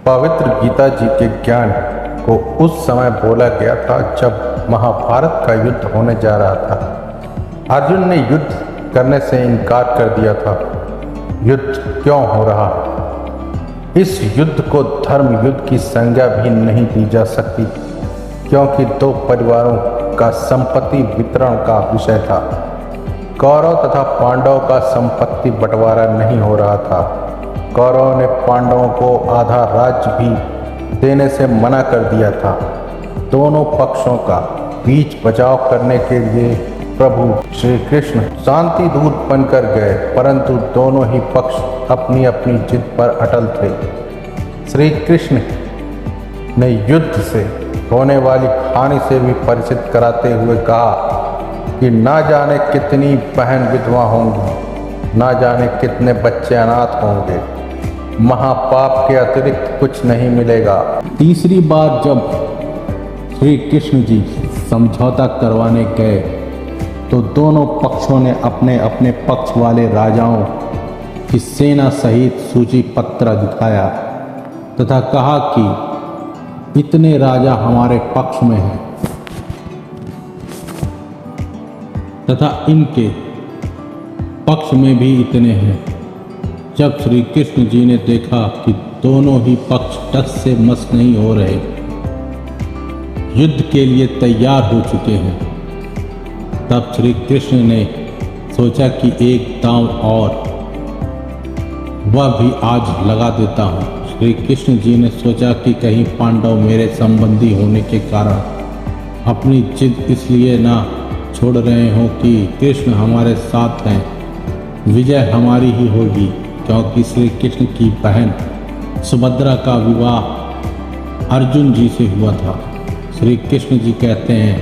पवित्र गीता जी के ज्ञान को उस समय बोला गया था जब महाभारत का युद्ध होने जा रहा था। अर्जुन ने युद्ध करने से इनकार कर दिया था। युद्ध क्यों हो रहा है? इस युद्ध को धर्म युद्ध की संज्ञा भी नहीं दी जा सकती, क्योंकि दो परिवारों का संपत्ति वितरण का विषय था। कौरव तथा पांडव का संपत्ति बंटवारा नहीं हो रहा था। कौरवों ने पांडवों को आधा राज्य भी देने से मना कर दिया था। दोनों पक्षों का बीच बचाव करने के लिए प्रभु श्री कृष्ण शांति दूत बनकर गए, परंतु दोनों ही पक्ष अपनी अपनी जिद पर अटल थे। श्री कृष्ण ने युद्ध से होने वाली हानि से भी परिचित कराते हुए कहा कि ना जाने कितनी बहन विधवा होंगी, ना जाने कितने बच्चे अनाथ होंगे, महापाप के अतिरिक्त कुछ नहीं मिलेगा। तीसरी बार जब श्री कृष्ण जी समझौता करवाने गए तो दोनों पक्षों ने अपने अपने पक्ष वाले राजाओं की सेना सहित सूची पत्र दिखाया तथा कहा कि इतने राजा हमारे पक्ष में हैं तथा इनके पक्ष में भी इतने हैं। जब श्री कृष्ण जी ने देखा कि दोनों ही पक्ष टस से मस नहीं हो रहे, युद्ध के लिए तैयार हो चुके हैं, तब श्री कृष्ण ने सोचा कि एक दांव और वह भी आज लगा देता हूँ। श्री कृष्ण जी ने सोचा कि कहीं पांडव मेरे संबंधी होने के कारण अपनी जिद इसलिए ना छोड़ रहे हों कि कृष्ण हमारे साथ हैं, विजय हमारी ही होगी, क्योंकि श्री कृष्ण की बहन सुभद्रा का विवाह अर्जुन जी से हुआ था। श्री कृष्ण जी कहते हैं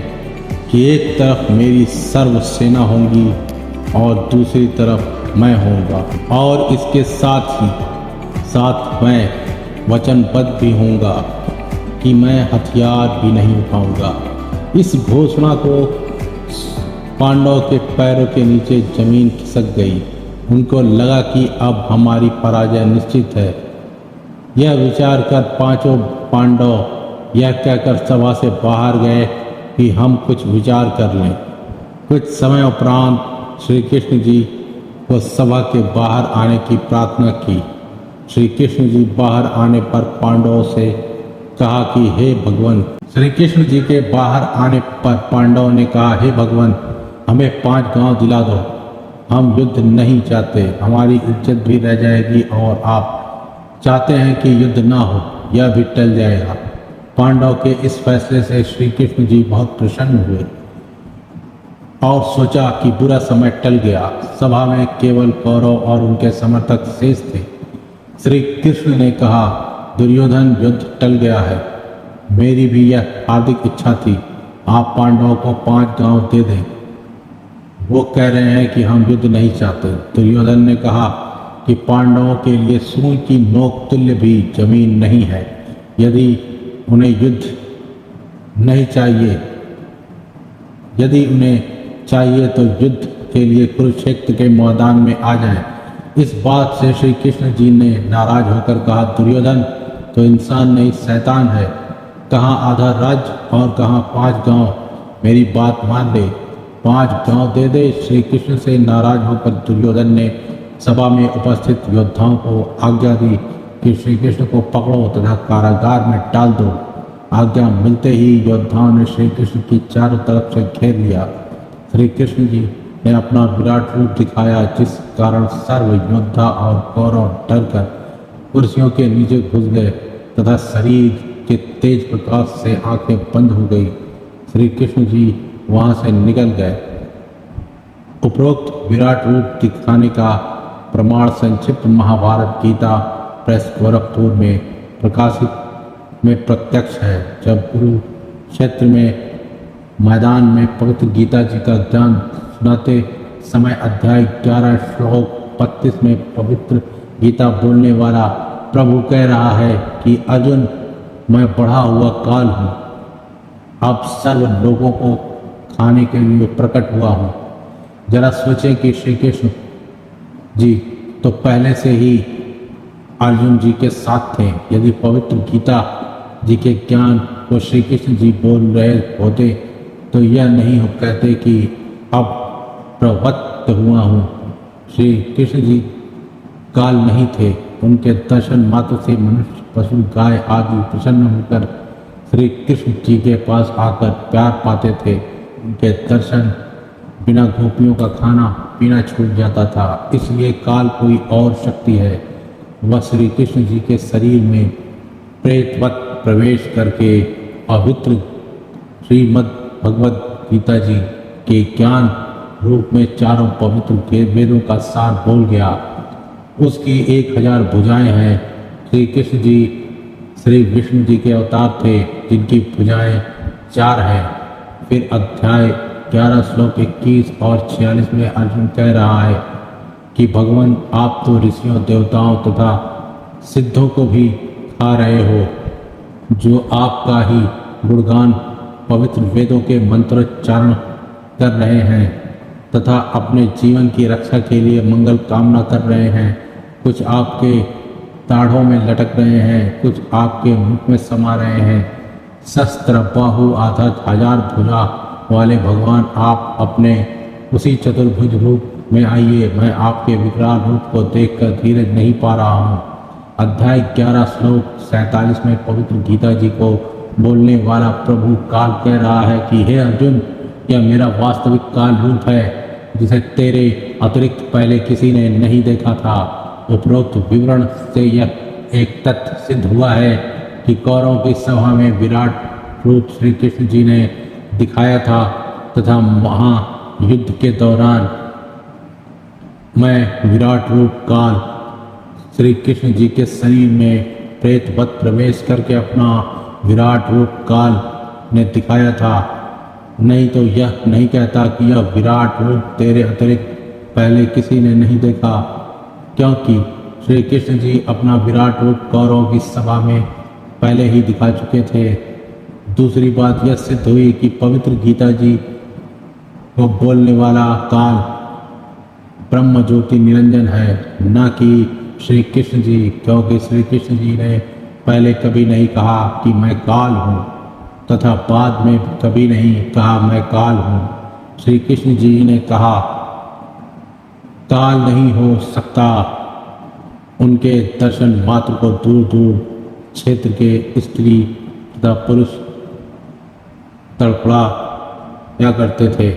कि एक तरफ मेरी सर्व सेना होगी और दूसरी तरफ मैं होऊंगा, और इसके साथ ही साथ मैं वचनबद्ध भी होऊंगा कि मैं हथियार भी नहीं उठाऊंगा। इस घोषणा को पांडव के पैरों के नीचे जमीन खिसक गई। उनको लगा कि अब हमारी पराजय निश्चित है। यह विचार कर पांचों पांडव यह कहकर सभा से बाहर गए कि हम कुछ विचार कर लें। कुछ समय उपरांत श्री कृष्ण जी को सभा के बाहर आने की प्रार्थना की। श्री कृष्ण जी बाहर आने पर पांडवों से कहा कि हे भगवान। श्री कृष्ण जी के बाहर आने पर पांडवों ने कहा, हे भगवान, हमें 5 गांव दिला दो। हम युद्ध नहीं चाहते, हमारी इज्जत भी रह जाएगी, और आप चाहते हैं कि युद्ध ना हो, यह भी टल जाएगा। पांडव के इस फैसले से श्री कृष्ण जी बहुत प्रसन्न हुए और सोचा कि बुरा समय टल गया। सभा में केवल कौरव और उनके समर्थक शेष थे। श्री कृष्ण ने कहा, दुर्योधन, युद्ध टल गया है। मेरी भी यह हार्दिक इच्छा थी, आप पांडवों को 5 गांव दे दें। वो कह रहे हैं कि हम युद्ध नहीं चाहते। दुर्योधन ने कहा कि पांडवों के लिए सुई की नोक तुल्य भी जमीन नहीं है। यदि उन्हें युद्ध नहीं चाहिए, यदि उन्हें चाहिए तो युद्ध के लिए कुरुक्षेत्र के मैदान में आ जाएं। इस बात से श्री कृष्ण जी ने नाराज होकर कहा, दुर्योधन तो इंसान नहीं, शैतान है। कहाँ आधा राज्य और कहाँ 5 गांव। मेरी बात मान ले, 5 गांव दे दे। श्री कृष्ण से नाराज होकर दुर्योधन ने सभा में उपस्थित योद्धाओं को आज्ञा दी कि श्री कृष्ण को पकड़ो तथा कारागार में डाल दो। आज्ञा मिलते ही योद्धाओं ने श्री कृष्ण की चारों तरफ से घेर लिया। श्री कृष्ण जी ने अपना विराट रूप दिखाया, जिस कारण सर्व योद्धा और कौरव डरकर कुर्सियों के नीचे घुस गए तथा शरीर के तेज प्रकाश से आंखें बंद हो गई। श्री कृष्ण जी वहां से निकल गए। उपरोक्त विराट रूप दिखाने का प्रमाण संक्षिप्त महाभारत गीता प्रेस गोरखपुर में प्रकाशित में प्रत्यक्ष है। जब कुरुक्षेत्र में मैदान में पवित्र गीता जी का ज्ञान सुनाते समय अध्याय 11 श्लोक 35 में पवित्र गीता बोलने वाला प्रभु कह रहा है कि अर्जुन, मैं बढ़ा हुआ काल हूँ, अब सर्व लोगों को खाने के लिए प्रकट हुआ हूँ। जरा सोचें कि श्री कृष्ण जी तो पहले से ही अर्जुन जी के साथ थे। यदि पवित्र गीता जी के ज्ञान को श्री कृष्ण जी बोल रहे होते तो यह नहीं हो कहते कि अब प्रवृत्त हुआ हूँ। श्री कृष्ण जी काल नहीं थे। उनके दर्शन मात्र से मनुष्य, पशु, गाय आदि प्रसन्न होकर श्री कृष्ण जी के पास आकर प्यार पाते थे। उनके दर्शन बिना गोपियों का खाना पीना छूट जाता था। इसलिए काल कोई और शक्ति है। वह श्री कृष्ण जी के शरीर में प्रेतवत प्रवेश करके पवित्र श्रीमद् भगवद गीता जी के ज्ञान रूप में चारों पवित्र वेदों का सार बोल गया। उसकी 1000 भुजाएं हैं। श्री कृष्ण जी श्री विष्णु जी के अवतार थे जिनकी भुजाएं 4 हैं। फिर अध्याय 11 श्लोक 21 और 46 में अर्जुन कह रहा है कि भगवान आप तो ऋषियों, देवताओं तथा सिद्धों को भी खा रहे हो, जो आपका ही गुणगान पवित्र वेदों के मंत्रोच्चारण कर रहे हैं तथा अपने जीवन की रक्षा के लिए मंगल कामना कर रहे हैं। कुछ आपके दाढ़ों में लटक रहे हैं, कुछ आपके मुख में समा रहे हैं। शस्त्र बाहु आधा 1000 भुजा वाले भगवान आप अपने उसी चतुर्भुज रूप में आइए। मैं आपके विकराल रूप को देखकर धीरज नहीं पा रहा हूँ। अध्याय 11 श्लोक 47 में पवित्र गीता जी को बोलने वाला प्रभु काल कह रहा है कि हे अर्जुन, यह मेरा वास्तविक काल रूप है जिसे तेरे अतिरिक्त पहले किसी ने नहीं देखा था। उपरोक्त विवरण से यह एक तथ्य सिद्ध हुआ है कि कौरवों की सभा में विराट रूप श्री कृष्ण जी ने दिखाया था तथा महायुद्ध के दौरान मैं विराट रूप काल श्री कृष्ण जी के शरीर में प्रेतवत प्रवेश करके अपना विराट रूप काल ने दिखाया था। नहीं तो यह नहीं कहता कि यह विराट रूप तेरे अतिरिक्त पहले किसी ने नहीं देखा, क्योंकि श्री कृष्ण जी अपना विराट रूप कौरवों की सभा में पहले ही दिखा चुके थे। दूसरी बात यह सिद्ध हुई कि पवित्र गीता जी को बोलने वाला काल ब्रह्म ज्योति निरंजन है, न कि श्री कृष्ण जी, क्योंकि श्री कृष्ण जी ने पहले कभी नहीं कहा कि मैं काल हूँ तथा बाद में कभी नहीं कहा मैं काल हूँ। श्री कृष्ण जी ने कहा काल नहीं हो सकता। उनके दर्शन मात्र को दूर दूर क्षेत्र के स्त्री तथा पुरुष तड़पड़ा या करते थे।